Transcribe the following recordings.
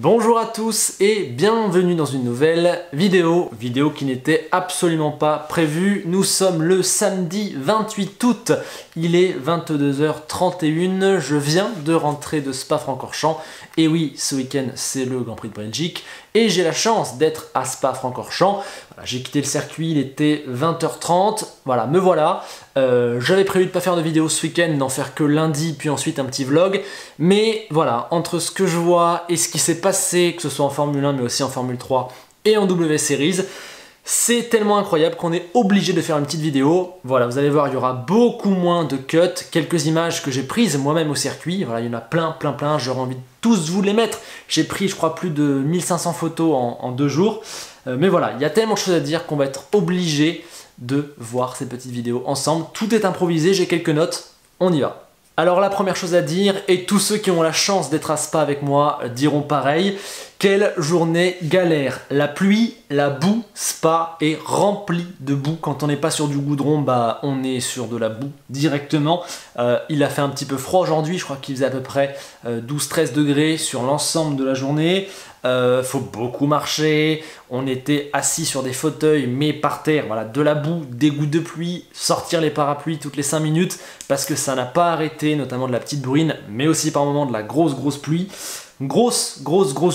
Bonjour à tous et bienvenue dans une nouvelle vidéo qui n'était absolument pas prévue. Nous sommes le samedi 28 août, il est 22h31, je viens de rentrer de Spa-Francorchamps et oui, ce week-end c'est le Grand Prix de Belgique et j'ai la chance d'être à Spa-Francorchamps. Voilà, j'ai quitté le circuit, il était 20h30, voilà, me voilà. J'avais prévu de ne pas faire de vidéo ce week-end, d'en faire que lundi, puis ensuite un petit vlog. Mais voilà, entre ce que je vois et ce qui s'est passé, que ce soit en Formule 1, mais aussi en Formule 3 et en W Series, c'est tellement incroyable qu'on est obligé de faire une petite vidéo. Voilà, vous allez voir, il y aura beaucoup moins de cuts, quelques images que j'ai prises moi-même au circuit. Voilà, il y en a plein, j'aurais envie de tous vous les mettre. J'ai pris, je crois, plus de 1500 photos en 2 jours. Mais voilà, il y a tellement de choses à dire qu'on va être obligé de voir ces petites vidéos ensemble. Tout est improvisé, j'ai quelques notes, on y va. Alors la première chose à dire, et tous ceux qui ont la chance d'être à Spa avec moi diront pareil, quelle journée galère. La pluie, la boue, Spa est rempli de boue. Quand on n'est pas sur du goudron, bah on est sur de la boue directement. Il a fait un petit peu froid aujourd'hui, je crois qu'il faisait à peu près 12-13 degrés sur l'ensemble de la journée. Faut beaucoup marcher, on était assis sur des fauteuils mais par terre, voilà, de la boue, des gouttes de pluie, sortir les parapluies toutes les 5 minutes parce que ça n'a pas arrêté, notamment de la petite bruine mais aussi par moments de la grosse pluie. Grosse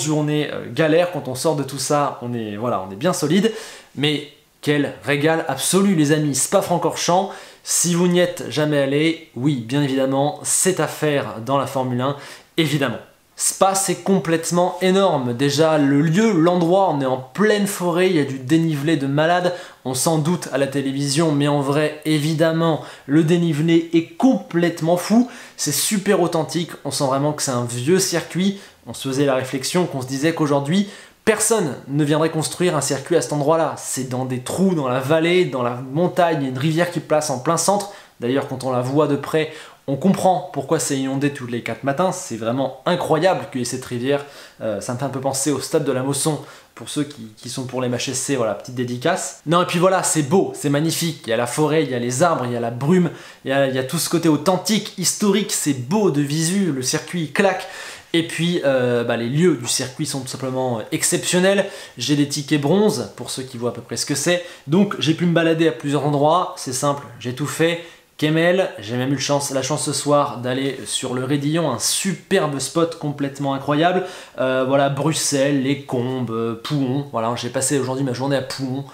journée galère. Quand on sort de tout ça, on est bien solide, mais quel régal absolu les amis. Spa-Francorchamps, si vous n'y êtes jamais allé, oui bien évidemment c'est à faire dans la Formule 1, évidemment. Spa c'est complètement énorme, déjà le lieu, l'endroit, on est en pleine forêt, il y a du dénivelé de malade, on s'en doute à la télévision mais en vrai évidemment le dénivelé est complètement fou, c'est super authentique, on sent vraiment que c'est un vieux circuit, on se faisait la réflexion qu'on se disait qu'aujourd'hui personne ne viendrait construire un circuit à cet endroit-là, c'est dans des trous, dans la vallée, dans la montagne, il y a une rivière qui passe en plein centre, d'ailleurs quand on la voit de près, on comprend pourquoi c'est inondé tous les 4 matins, c'est vraiment incroyable qu'il y ait cette rivière, ça me fait un peu penser au stade de la Mosson, pour ceux qui sont pour les MHSC, voilà, petite dédicace. Non et puis voilà, c'est beau, c'est magnifique, il y a la forêt, il y a les arbres, il y a la brume, il y a tout ce côté authentique, historique, c'est beau de visu, le circuit claque. Et puis les lieux du circuit sont tout simplement exceptionnels. J'ai des tickets bronze, pour ceux qui voient à peu près ce que c'est. Donc j'ai pu me balader à plusieurs endroits, c'est simple, j'ai tout fait. Kemmel, j'ai même eu la chance ce soir d'aller sur le Raidillon, un superbe spot complètement incroyable. Voilà, Bruxelles, les Combes, Pouhon. Voilà, j'ai passé aujourd'hui ma journée à Pouhon,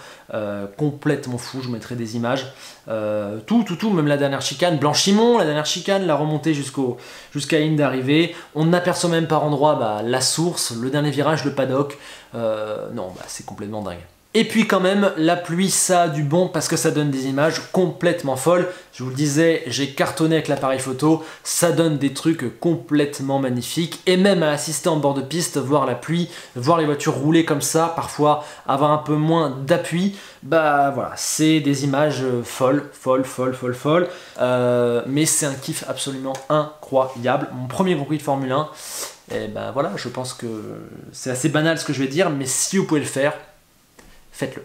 complètement fou, je vous mettrai des images. Tout, même la dernière chicane, Blanchimont, la dernière chicane, la remontée jusqu'à la ligne d'arrivée. On aperçoit même par endroits la source, le dernier virage, le paddock. Non, c'est complètement dingue. Et puis quand même, la pluie, ça a du bon parce que ça donne des images complètement folles. Je vous le disais, j'ai cartonné avec l'appareil photo, ça donne des trucs complètement magnifiques. Et même à assister en bord de piste, voir la pluie, voir les voitures rouler comme ça, parfois avoir un peu moins d'appui, bah voilà, c'est des images folles. Mais c'est un kiff absolument incroyable. Mon premier Grand Prix de Formule 1, et ben voilà, je pense que c'est assez banal ce que je vais dire, mais si vous pouvez le faire, faites-le.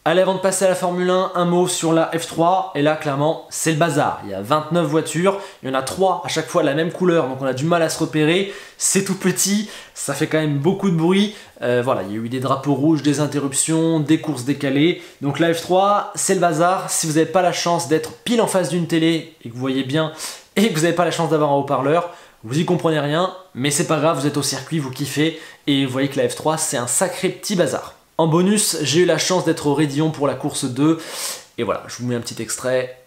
Allez, avant de passer à la Formule 1, un mot sur la F3, et là clairement c'est le bazar. Il y a 29 voitures, il y en a 3 à chaque fois de la même couleur, donc on a du mal à se repérer, c'est tout petit, ça fait quand même beaucoup de bruit. Voilà, il y a eu des drapeaux rouges, des interruptions, des courses décalées, donc la F3 c'est le bazar. Si vous n'avez pas la chance d'être pile en face d'une télé, et que vous voyez bien, et que vous n'avez pas la chance d'avoir un haut-parleur, vous y comprenez rien, mais c'est pas grave, vous êtes au circuit, vous kiffez, et vous voyez que la F3 c'est un sacré petit bazar. En bonus, j'ai eu la chance d'être au Raidillon pour la course 2, et voilà, je vous mets un petit extrait.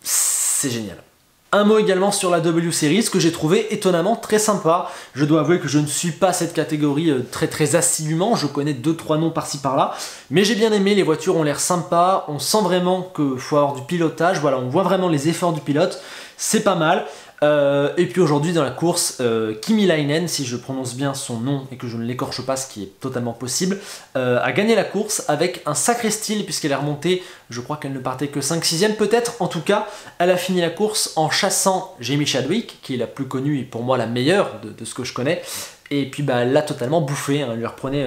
C'est génial. Un mot également sur la W Series que j'ai trouvé étonnamment très sympa. Je dois avouer que je ne suis pas cette catégorie très assidûment, je connais 2-3 noms par-ci par-là, mais j'ai bien aimé, les voitures ont l'air sympas, on sent vraiment qu'il faut avoir du pilotage, voilà, on voit vraiment les efforts du pilote, c'est pas mal. Et puis aujourd'hui dans la course, Kymäläinen, si je prononce bien son nom et que je ne l'écorche pas, ce qui est totalement possible, a gagné la course avec un sacré style puisqu'elle est remontée, je crois qu'elle ne partait que 5-6e peut-être, en tout cas elle a fini la course en chassant Jamie Chadwick, qui est la plus connue et pour moi la meilleure de ce que je connais, et puis elle l'a totalement bouffé, hein, elle lui reprenait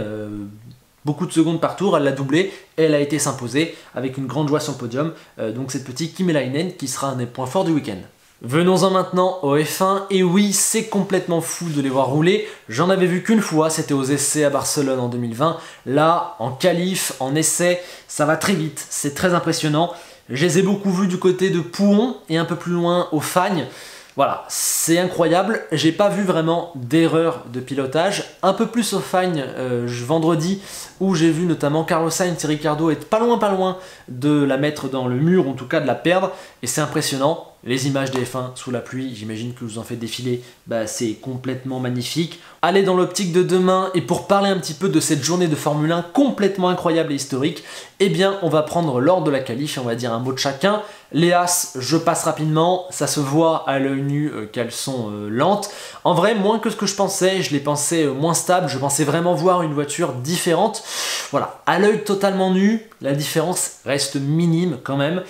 beaucoup de secondes par tour, elle l'a doublé et elle a été s'imposer avec une grande joie sur le podium. Donc cette petite Kymäläinen qui sera un des points forts du week-end. Venons-en maintenant au F1, et oui, c'est complètement fou de les voir rouler. J'en avais vu qu'une fois, c'était aux essais à Barcelone en 2020. Là, en qualif, en essai, ça va très vite, c'est très impressionnant. Je les ai beaucoup vus du côté de Pouhon et un peu plus loin au Fagnes. Voilà, c'est incroyable. J'ai pas vu vraiment d'erreur de pilotage. Un peu plus au Fagnes vendredi, où j'ai vu notamment Carlos Sainz et Ricciardo être pas loin de la mettre dans le mur, en tout cas de la perdre. Et c'est impressionnant. Les images des F1 sous la pluie, j'imagine que je vous en faites défiler, c'est complètement magnifique. Allez dans l'optique de demain, et pour parler un petit peu de cette journée de Formule 1 complètement incroyable et historique, eh bien on va prendre l'ordre de la qualif et on va dire un mot de chacun. Les As, je passe rapidement, ça se voit à l'œil nu qu'elles sont lentes. En vrai, moins que ce que je pensais, je les pensais moins stables, je pensais vraiment voir une voiture différente. Voilà, à l'œil totalement nu, la différence reste minime quand même.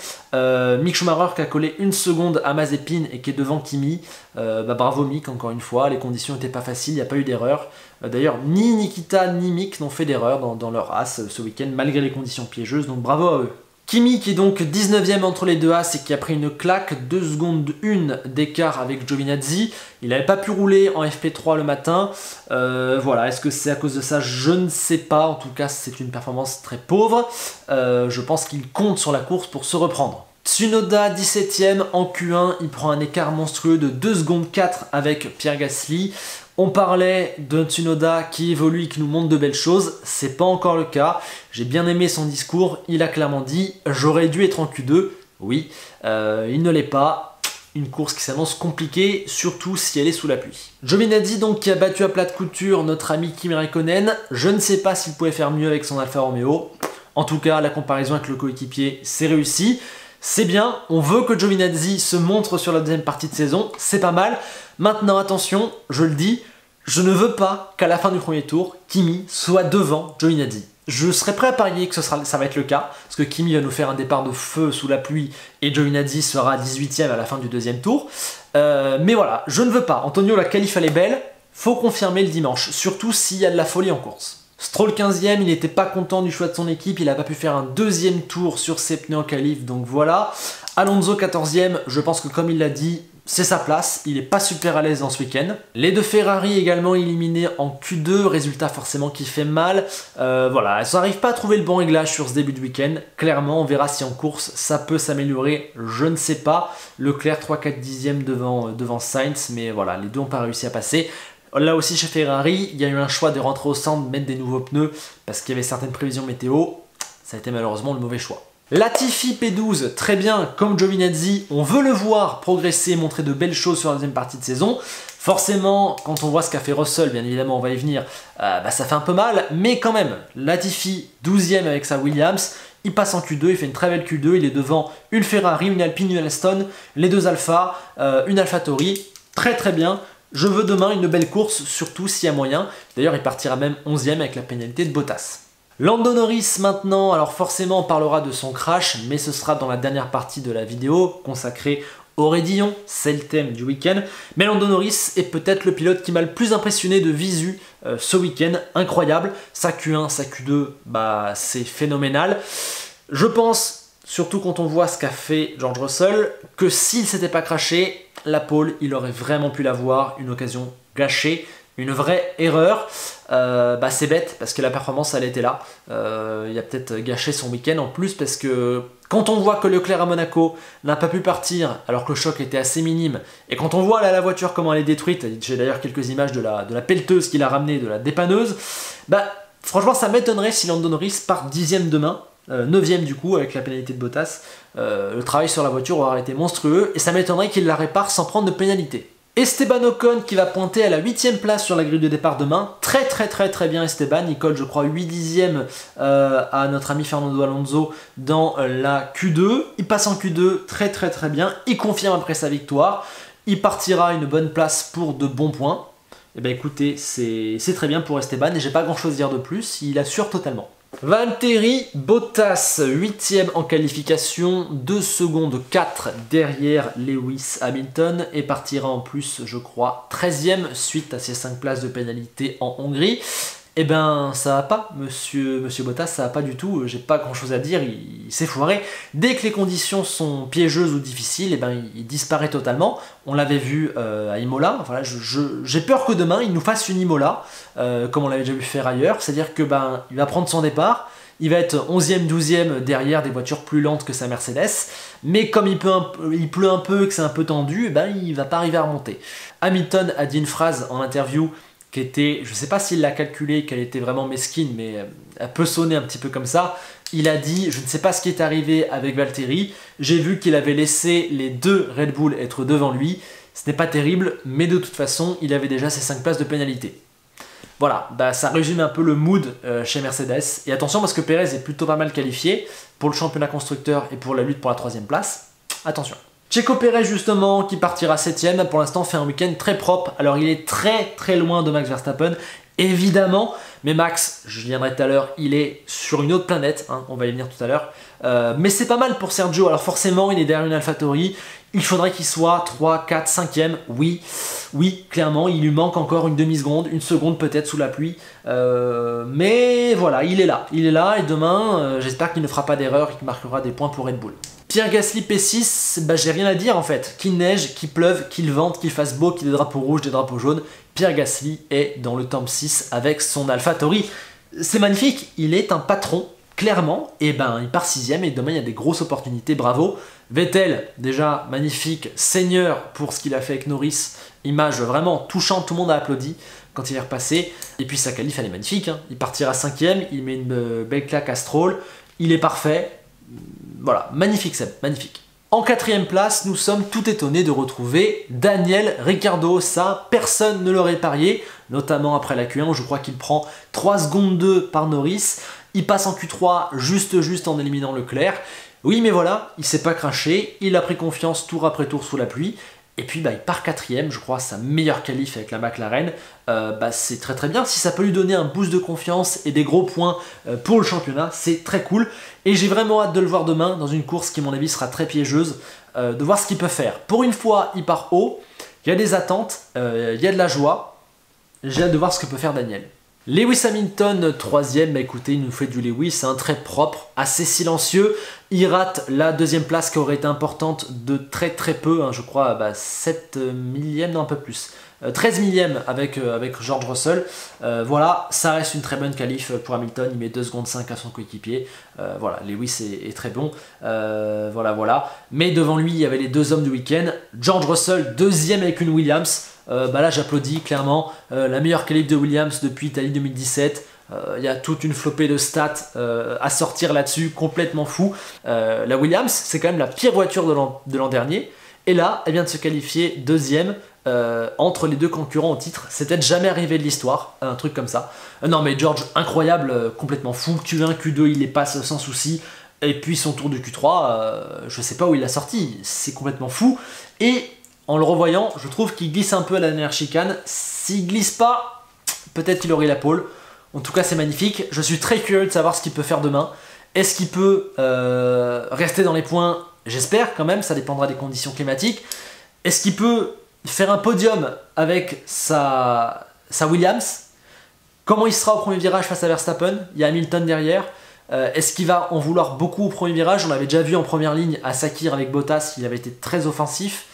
Mick Schumacher qui a collé une seconde à Mazepin et qui est devant Kimi. Bravo Mick, encore une fois, les conditions n'étaient pas faciles, il n'y a pas eu d'erreur. D'ailleurs, ni Nikita ni Mick n'ont fait d'erreur dans leur As ce week-end, malgré les conditions piégeuses, donc bravo à eux. Kimi qui est donc 19e entre les deux As et qui a pris une claque, 2 secondes 1 d'écart avec Giovinazzi. Il n'avait pas pu rouler en FP3 le matin. Voilà, est-ce que c'est à cause de ça? Je ne sais pas. En tout cas, c'est une performance très pauvre. Je pense qu'il compte sur la course pour se reprendre. Tsunoda 17e en Q1, il prend un écart monstrueux de 2 secondes 4 avec Pierre Gasly. On parlait de Tsunoda qui évolue et qui nous montre de belles choses, c'est pas encore le cas. J'ai bien aimé son discours, il a clairement dit « j'aurais dû être en Q2 ». Oui, il ne l'est pas. Une course qui s'annonce compliquée, surtout si elle est sous la pluie. Giovinazzi donc qui a battu à plat de couture notre ami Kimi Räikkönen. Je ne sais pas s'il pouvait faire mieux avec son Alfa Romeo. En tout cas, la comparaison avec le coéquipier, c'est réussi. C'est bien, on veut que Giovinazzi se montre sur la deuxième partie de saison, c'est pas mal. Maintenant, attention, je le dis, je ne veux pas qu'à la fin du premier tour, Kimi soit devant Giovinazzi. Je serais prêt à parier que ça va être le cas, parce que Kimi va nous faire un départ de feu sous la pluie et Giovinazzi sera 18e à la fin du deuxième tour. Mais voilà, je ne veux pas. Antonio, la qualif elle est belle, faut confirmer le dimanche, surtout s'il y a de la folie en course. Stroll 15e, il n'était pas content du choix de son équipe, il n'a pas pu faire un deuxième tour sur ses pneus en qualif, donc voilà. Alonso 14e, je pense que comme il l'a dit, c'est sa place, il n'est pas super à l'aise dans ce week-end. Les deux Ferrari également éliminés en Q2, résultat forcément qui fait mal. Voilà, elles n'arrivent pas à trouver le bon réglage sur ce début de week-end. Clairement, on verra si en course ça peut s'améliorer, je ne sais pas. Leclerc 3-4 dixièmes devant Sainz, mais voilà, les deux n'ont pas réussi à passer. Là aussi chez Ferrari, il y a eu un choix de rentrer au centre, mettre des nouveaux pneus, parce qu'il y avait certaines prévisions météo. Ça a été malheureusement le mauvais choix. Latifi P12, très bien, comme Giovinazzi, on veut le voir progresser, montrer de belles choses sur la deuxième partie de saison. Forcément, quand on voit ce qu'a fait Russell, bien évidemment on va y venir, ça fait un peu mal, mais quand même, Latifi 12e avec sa Williams, il passe en Q2, il fait une très belle Q2, il est devant une Ferrari, une Alpine, une Alstom, les deux Alfa, une AlphaTauri, très bien. Je veux demain une belle course, surtout s'il y a moyen. D'ailleurs, il partira même 11e avec la pénalité de Bottas. Lando Norris maintenant, alors forcément on parlera de son crash, mais ce sera dans la dernière partie de la vidéo consacrée au raidillon, c'est le thème du week-end. Mais Lando Norris est peut-être le pilote qui m'a le plus impressionné de visu ce week-end, incroyable. Sa Q1, sa Q2, c'est phénoménal. Je pense, surtout quand on voit ce qu'a fait George Russell, que s'il s'était pas crashé, la pole, il aurait vraiment pu l'avoir, une occasion gâchée, une vraie erreur. C'est bête parce que la performance elle était là. Il a peut-être gâché son week-end en plus parce que quand on voit que Leclerc à Monaco n'a pas pu partir alors que le choc était assez minime, et quand on voit là la voiture comment elle est détruite, j'ai d'ailleurs quelques images de la pelleteuse qu'il a ramenée, de la dépanneuse, franchement ça m'étonnerait si Lando Norris part 10e demain. 9e du coup avec la pénalité de Bottas. Le travail sur la voiture aura été monstrueux et ça m'étonnerait qu'il la répare sans prendre de pénalité. Esteban Ocon qui va pointer à la 8e place sur la grille de départ demain. Très bien Esteban, il colle je crois 8 dixièmes à notre ami Fernando Alonso dans la Q2. Il passe en Q2 très bien, il confirme après sa victoire. Il partira à une bonne place pour de bons points. Et écoutez, c'est très bien pour Esteban et j'ai pas grand chose à dire de plus, il assure totalement. Valtteri Bottas, 8e en qualification, 2 secondes 4 derrière Lewis Hamilton et partira en plus, je crois, 13e suite à ses 5 places de pénalité en Hongrie. Eh ben ça va pas, monsieur Bottas, ça va pas du tout, j'ai pas grand chose à dire, il s'est foiré. Dès que les conditions sont piégeuses ou difficiles, eh ben il disparaît totalement. On l'avait vu à Imola, voilà, j'ai peur que demain il nous fasse une Imola, comme on l'avait déjà vu faire ailleurs, c'est-à-dire que ben il va prendre son départ, il va être 11e, 12e derrière des voitures plus lentes que sa Mercedes, mais comme il pleut un peu et que c'est un peu tendu, eh ben il va pas arriver à remonter. Hamilton a dit une phrase en interview qui était, je ne sais pas s'il l'a calculé, qu'elle était vraiment mesquine, mais elle peut sonner un petit peu comme ça. Il a dit, je ne sais pas ce qui est arrivé avec Valtteri, j'ai vu qu'il avait laissé les 2 Red Bull être devant lui, ce n'est pas terrible, mais de toute façon, il avait déjà ses 5 places de pénalité. Voilà, bah, ça résume un peu le mood chez Mercedes. Et attention parce que Pérez est plutôt pas mal qualifié pour le championnat constructeur et pour la lutte pour la 3e place. Attention. Checo Pérez justement qui partira 7ème, pour l'instant fait un week-end très propre. Alors il est très loin de Max Verstappen, évidemment, mais Max, je viendrai tout à l'heure, il est sur une autre planète, hein, on va y venir tout à l'heure. Mais c'est pas mal pour Sergio, alors forcément il est derrière une AlphaTauri, il faudrait qu'il soit 3, 4, 5ème, oui, clairement, il lui manque encore une demi-seconde, une seconde peut-être sous la pluie, mais voilà, il est là, et demain, j'espère qu'il ne fera pas d'erreur et qu'il marquera des points pour Red Bull. Pierre Gasly P6, bah j'ai rien à dire en fait. Qu'il neige, qu'il pleuve, qu'il vente, qu'il fasse beau, qu'il y ait des drapeaux rouges, des drapeaux jaunes, Pierre Gasly est dans le top 6 avec son AlphaTauri. C'est magnifique, il est un patron, clairement, et ben il part 6ème et demain il y a des grosses opportunités, bravo. Vettel, déjà magnifique, seigneur pour ce qu'il a fait avec Norris, image vraiment touchante, tout le monde a applaudi quand il est repassé. Et puis sa qualif elle est magnifique, hein. Il partira 5ème, il met une belle claque à Stroll, il est parfait. Voilà, magnifique Seb, magnifique. En 4ème place, nous sommes tout étonnés de retrouver Daniel Ricciardo. Ça, personne ne l'aurait parié, notamment après la Q1 où je crois qu'il prend 3 secondes 2 par Norris. Il passe en Q3 juste en éliminant Leclerc. Oui, mais voilà, il s'est pas craché, il a pris confiance tour après tour sous la pluie. Et puis bah, il part 4ème, je crois, sa meilleure qualif avec la McLaren. Bah, c'est très bien, si ça peut lui donner un boost de confiance et des gros points pour le championnat, c'est très cool. Et j'ai vraiment hâte de le voir demain dans une course qui, à mon avis, sera très piégeuse, de voir ce qu'il peut faire. Pour une fois, il part haut, il y a des attentes, il y a de la joie. J'ai hâte de voir ce que peut faire Daniel. Lewis Hamilton, 3ème, bah écoutez, il nous fait du Lewis, hein, très propre, assez silencieux. Il rate la 2ème place qui aurait été importante de très peu, hein, je crois, bah, 7 millième, non un peu plus. 13 millième avec George Russell. Voilà, ça reste une très bonne qualif pour Hamilton, il met 2 secondes 5 à son coéquipier. Voilà, Lewis est très bon. Voilà. Mais devant lui, il y avait les 2 hommes du week-end. George Russell, 2ème avec une Williams. Bah là j'applaudis clairement, la meilleure qualif de Williams depuis Italie 2017. Il y a toute une flopée de stats à sortir là-dessus, complètement fou. La Williams, c'est quand même la pire voiture de l'an dernier. Et là, elle vient de se qualifier 2ème entre les 2 concurrents au titre. C'est peut-être jamais arrivé de l'histoire, un truc comme ça. Non mais George, incroyable, complètement fou. Q1, Q2, il les passe sans souci. Et puis son tour de Q3, je sais pas où il l'a sorti. C'est complètement fou. Et en le revoyant, je trouve qu'il glisse un peu à la dernière chicane. S'il glisse pas, peut-être qu'il aurait la pole. En tout cas, c'est magnifique. Je suis très curieux de savoir ce qu'il peut faire demain. Est-ce qu'il peut rester dans les points? J'espère quand même, ça dépendra des conditions climatiques. Est-ce qu'il peut faire un podium avec sa Williams? Comment il sera au premier virage face à Verstappen? Il y a Hamilton derrière. Est-ce qu'il va en vouloir beaucoup au premier virage? On l'avait déjà vu en première ligne à Sakir avec Bottas, il avait été très offensif.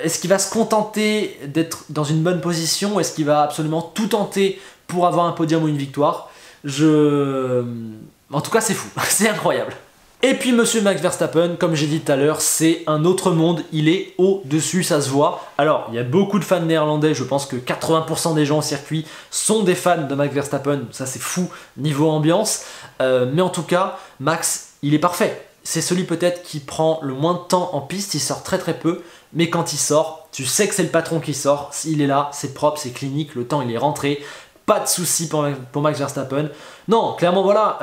Est-ce qu'il va se contenter d'être dans une bonne position? Est-ce qu'il va absolument tout tenter pour avoir un podium ou une victoire? En tout cas, c'est fou, c'est incroyable. Et puis monsieur Max Verstappen, comme j'ai dit tout à l'heure, c'est un autre monde, il est au-dessus, ça se voit. Alors, il y a beaucoup de fans néerlandais, je pense que 80% des gens au circuit sont des fans de Max Verstappen, ça c'est fou niveau ambiance. Mais en tout cas, Max, il est parfait. C'est celui peut-être qui prend le moins de temps en piste, il sort très peu, mais quand il sort, tu sais que c'est le patron qui sort, il est là, c'est propre, c'est clinique, le temps il est rentré, pas de soucis pour Max Verstappen. Non, clairement voilà,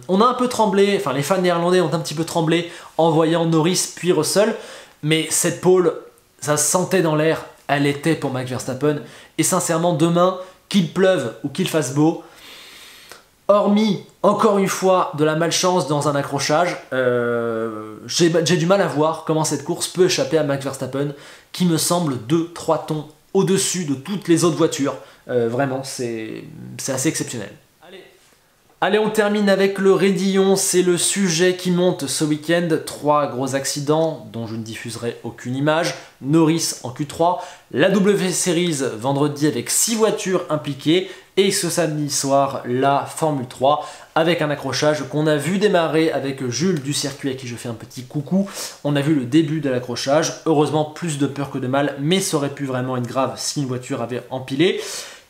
on a un peu tremblé, enfin les fans néerlandais ont un petit peu tremblé en voyant Norris puis Russell, mais cette pole, ça se sentait dans l'air, elle était pour Max Verstappen, et sincèrement demain, qu'il pleuve ou qu'il fasse beau, hormis, encore une fois, de la malchance dans un accrochage, j'ai du mal à voir comment cette course peut échapper à Max Verstappen, qui me semble 2-3 tons au-dessus de toutes les autres voitures. Vraiment, c'est assez exceptionnel. Allez, on termine avec le Raidillon, c'est le sujet qui monte ce week-end. 3 gros accidents dont je ne diffuserai aucune image. Norris en Q3, la W Series vendredi avec 6 voitures impliquées et ce samedi soir la Formule 3 avec un accrochage qu'on a vu démarrer avec Jules du circuit à qui je fais un petit coucou. On a vu le début de l'accrochage, heureusement plus de peur que de mal, mais ça aurait pu vraiment être grave si une voiture avait empilé.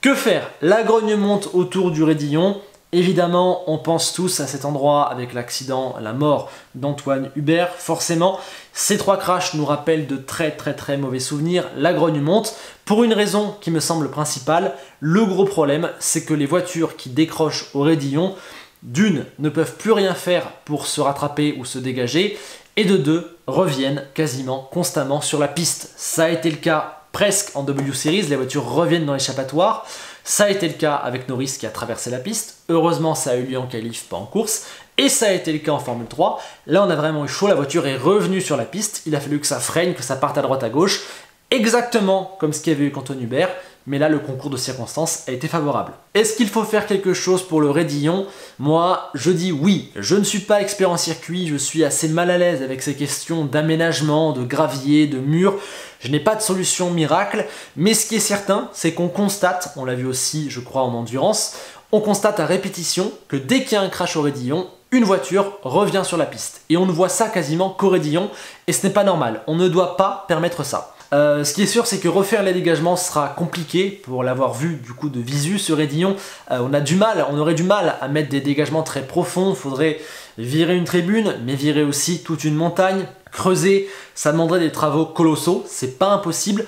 Que faire? La grogne monte autour du Raidillon. Évidemment, on pense tous à cet endroit avec l'accident, la mort d'Antoine Hubert. Forcément, ces 3 crashs nous rappellent de très mauvais souvenirs. La grogne monte pour une raison qui me semble principale. Le gros problème, c'est que les voitures qui décrochent au Raidillon, d'une, ne peuvent plus rien faire pour se rattraper ou se dégager, et de 2, reviennent quasiment constamment sur la piste. Ça a été le cas presque en W Series, les voitures reviennent dans l'échappatoire. Ça a été le cas avec Norris qui a traversé la piste. Heureusement, ça a eu lieu en qualif, pas en course. Et ça a été le cas en Formule 3. Là, on a vraiment eu chaud. La voiture est revenue sur la piste. Il a fallu que ça freine, que ça parte à droite, à gauche. Exactement comme ce qu'il y avait eu qu'Antoine Hubert. Mais là, le concours de circonstances a été favorable. Est-ce qu'il faut faire quelque chose pour le Raidillon? Moi, je dis oui. Je ne suis pas expert en circuit. Je suis assez mal à l'aise avec ces questions d'aménagement, de gravier, de mur. Je n'ai pas de solution miracle, mais ce qui est certain, c'est qu'on constate, on l'a vu aussi, je crois, en endurance, on constate à répétition que dès qu'il y a un crash au Raidillon, une voiture revient sur la piste. Et on ne voit ça quasiment qu'au Raidillon, et ce n'est pas normal. On ne doit pas permettre ça. Ce qui est sûr, c'est que refaire les dégagements sera compliqué. Pour l'avoir vu du coup de visu, ce Raidillon, on aurait du mal à mettre des dégagements très profonds. Il faudrait virer une tribune, mais virer aussi toute une montagne. Creuser, ça demanderait des travaux colossaux, c'est pas impossible.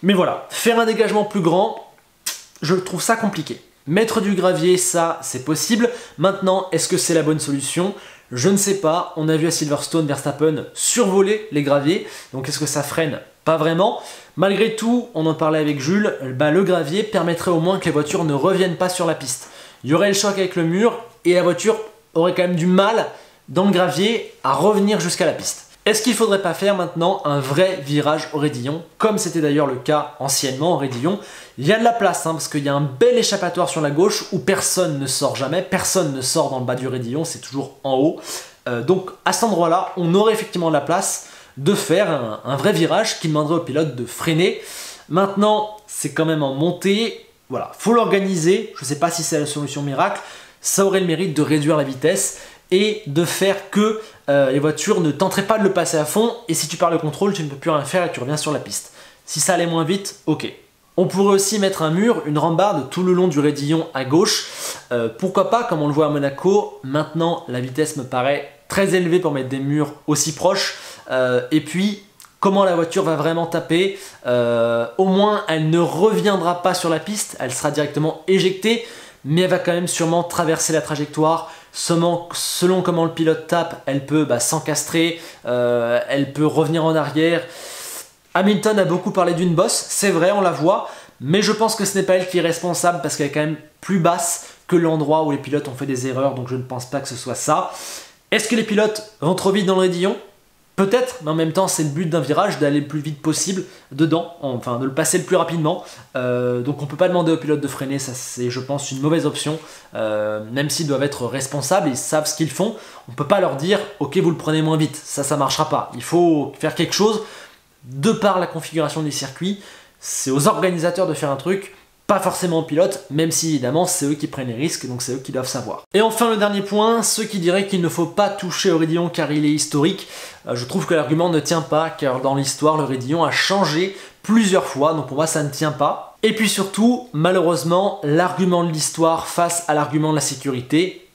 Mais voilà, faire un dégagement plus grand, je trouve ça compliqué. Mettre du gravier, ça, c'est possible. Maintenant, est-ce que c'est la bonne solution? Je ne sais pas. On a vu à Silverstone, Verstappen survoler les graviers. Donc est-ce que ça freine? Pas vraiment. Malgré tout, on en parlait avec Jules, le gravier permettrait au moins que les voitures ne reviennent pas sur la piste. Il y aurait le choc avec le mur et la voiture aurait quand même du mal dans le gravier à revenir jusqu'à la piste. Est-ce qu'il ne faudrait pas faire maintenant un vrai virage au Raidillon, comme c'était d'ailleurs le cas anciennement au Raidillon? Il y a de la place, parce qu'il y a un bel échappatoire sur la gauche où personne ne sort jamais, personne ne sort dans le bas du Raidillon, c'est toujours en haut. Donc à cet endroit-là, on aurait effectivement de la place de faire un vrai virage qui demanderait au pilote de freiner. Maintenant, c'est quand même en montée, voilà, faut l'organiser, je ne sais pas si c'est la solution miracle, ça aurait le mérite de réduire la vitesse et de faire que les voitures ne tenteraient pas de le passer à fond, et si tu perds le contrôle, tu ne peux plus rien faire et tu reviens sur la piste. Si ça allait moins vite, ok. On pourrait aussi mettre un mur, une rambarde tout le long du Raidillon à gauche. Pourquoi pas, comme on le voit à Monaco, maintenant la vitesse me paraît très élevée pour mettre des murs aussi proches. Et puis, comment la voiture va vraiment taper, au moins elle ne reviendra pas sur la piste, elle sera directement éjectée, mais elle va quand même sûrement traverser la trajectoire. Selon comment le pilote tape, elle peut s'encastrer, elle peut revenir en arrière. Hamilton a beaucoup parlé d'une bosse, c'est vrai, on la voit, mais je pense que ce n'est pas elle qui est responsable parce qu'elle est quand même plus basse que l'endroit où les pilotes ont fait des erreurs, donc je ne pense pas que ce soit ça. Est-ce que les pilotes vont trop vite dans le Raidillon? Peut-être, mais en même temps c'est le but d'un virage, d'aller le plus vite possible dedans, enfin de le passer le plus rapidement. Donc on peut pas demander aux pilotes de freiner, ça c'est je pense une mauvaise option. Même s'ils doivent être responsables, ils savent ce qu'ils font, on peut pas leur dire ok vous le prenez moins vite, ça marchera pas. Il faut faire quelque chose de par la configuration du circuit, c'est aux organisateurs de faire un truc, pas forcément aux pilotes, même si évidemment c'est eux qui prennent les risques, donc c'est eux qui doivent savoir. Et enfin le dernier point, ceux qui diraient qu'il ne faut pas toucher au Raidillon car il est historique, je trouve que l'argument ne tient pas, car dans l'histoire le Raidillon a changé plusieurs fois, donc pour moi ça ne tient pas. Et puis surtout, malheureusement, l'argument de l'histoire face à l'argument de la sécurité,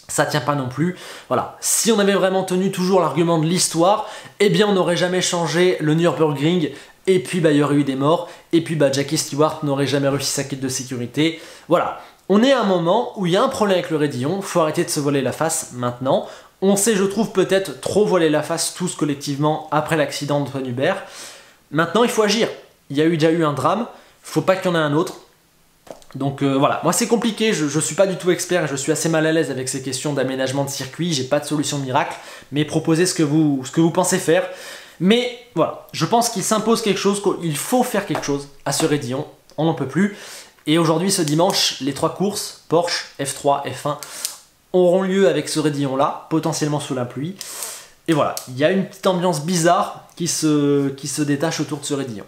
ça tient pas non plus. Voilà, si on avait vraiment tenu toujours l'argument de l'histoire, eh bien on n'aurait jamais changé le Nürburgring. Et puis il y aurait eu des morts, et puis Jackie Stewart n'aurait jamais réussi sa quête de sécurité. Voilà, on est à un moment où il y a un problème avec le Raidillon, il faut arrêter de se voiler la face maintenant. On s'est, je trouve, peut-être trop voilé la face tous collectivement après l'accident d'Antoine Hubert. Maintenant il faut agir, il y a déjà eu un drame, il ne faut pas qu'il y en ait un autre. Donc voilà, moi c'est compliqué, je suis pas du tout expert et je suis assez mal à l'aise avec ces questions d'aménagement de circuit, j'ai pas de solution miracle, mais proposez ce que vous pensez faire. Mais voilà, je pense qu'il s'impose quelque chose, qu'il faut faire quelque chose à ce Raidillon, on n'en peut plus. Et aujourd'hui, ce dimanche, les 3 courses, Porsche, F3, F1, auront lieu avec ce raidillon-là, potentiellement sous la pluie. Et voilà, il y a une petite ambiance bizarre qui se détache autour de ce raidillon.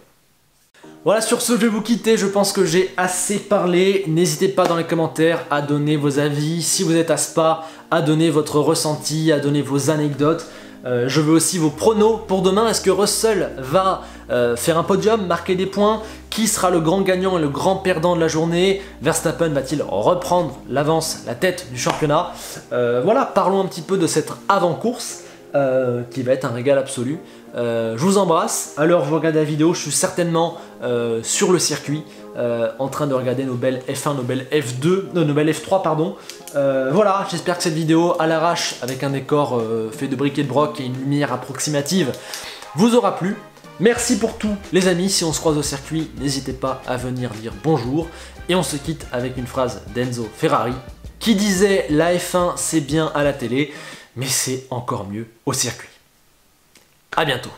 Voilà, sur ce, je vais vous quitter. Je pense que j'ai assez parlé. N'hésitez pas dans les commentaires à donner vos avis. Si vous êtes à Spa, à donner votre ressenti, à donner vos anecdotes. Je veux aussi vos pronos pour demain. Est-ce que Russell va faire un podium, marquer des points? Qui sera le grand gagnant et le grand perdant de la journée? Verstappen va-t-il reprendre l'avance, la tête du championnat? Voilà, parlons un petit peu de cette avant-course qui va être un régal absolu. Je vous embrasse. À l'heure où vous regardez la vidéo, je suis certainement sur le circuit en train de regarder nos belles F1, nos belles F2, nos belles F3 pardon. Voilà, j'espère que cette vidéo à l'arrache avec un décor fait de briques et de broc et une lumière approximative vous aura plu. Merci pour tout les amis, si on se croise au circuit, n'hésitez pas à venir dire bonjour. Et on se quitte avec une phrase d'Enzo Ferrari qui disait: la F1 c'est bien à la télé, mais c'est encore mieux au circuit. À bientôt.